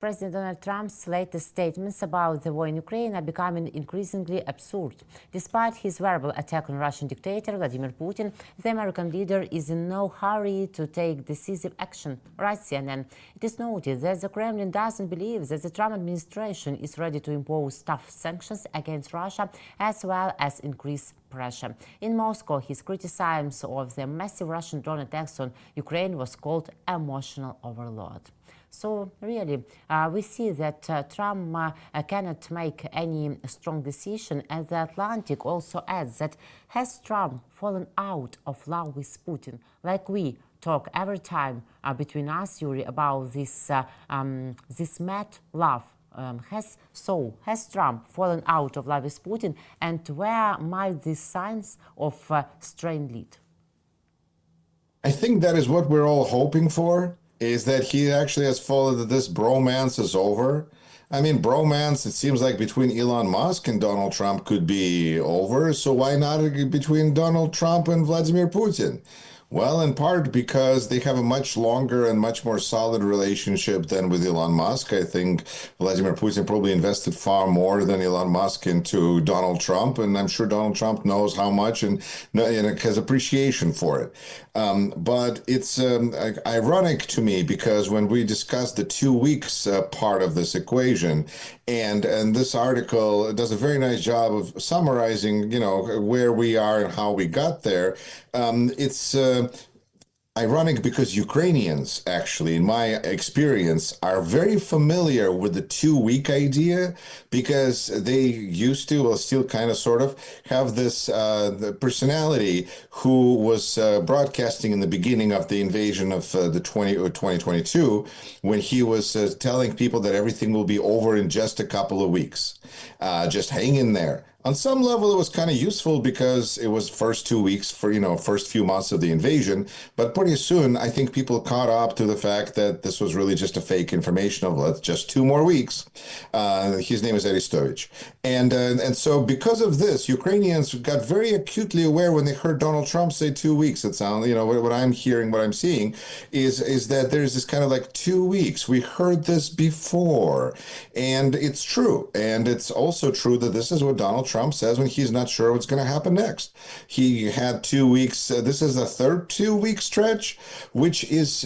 President Donald Trump's latest statements about the war in Ukraine are becoming increasingly absurd. Despite his verbal attack on Russian dictator Vladimir Putin, the American leader is in no hurry to take decisive action, writes CNN. It is noted that the Kremlin doesn't believe that the Trump administration is ready to impose tough sanctions against Russia as well as increase pressure. In Moscow, his criticism of the massive Russian drone attacks on Ukraine was called emotional overload. So really, we see that Trump cannot make any strong decision, and the Atlantic also adds that has Trump fallen out of love with Putin, like we talk every time between us, Yuri, about this mad love. Has Trump fallen out of love with Putin, and where might these signs of strain lead? I think that is what we're all hoping for, is that he actually has fallen, that this bromance is over. I mean, bromance, it seems like between Elon Musk and Donald Trump could be over, so why not between Donald Trump and Vladimir Putin? Well, in part because they have a much longer and much more solid relationship than with Elon Musk. I think Vladimir Putin probably invested far more than Elon Musk into Donald Trump, and I'm sure Donald Trump knows how much and has appreciation for it. But it's ironic to me because when we discuss the 2 weeks part of this equation, and this article does a very nice job of summarizing, where we are and how we got there. It's ironic because Ukrainians, actually, in my experience, are very familiar with the 2 week idea because they used to, or still kind of sort of, have this the personality who was broadcasting in the beginning of the invasion of the 2022 when he was telling people that everything will be over in just a couple of weeks. Just hang in there. On some level, it was kind of useful because it was first 2 weeks for, first few months of the invasion. But pretty soon, I think people caught up to the fact that this was really just a fake information of just 2 more weeks. His name is Aristovich. And so because of this, Ukrainians got very acutely aware when they heard Donald Trump say 2 weeks. It sounds, what I'm hearing, what I'm seeing is that there's this kind of like 2 weeks. We heard this before. And it's true. And it's also true that this is what Donald Trump says when he's not sure what's going to happen next. He had 2 weeks. This is the third 2 week stretch, which is,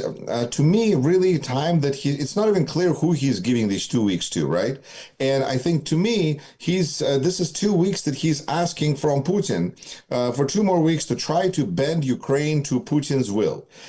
to me, really time that it's not even clear who he's giving these 2 weeks to, right? And I think to me, this is 2 weeks that he's asking from Putin for 2 more weeks to try to bend Ukraine to Putin's will.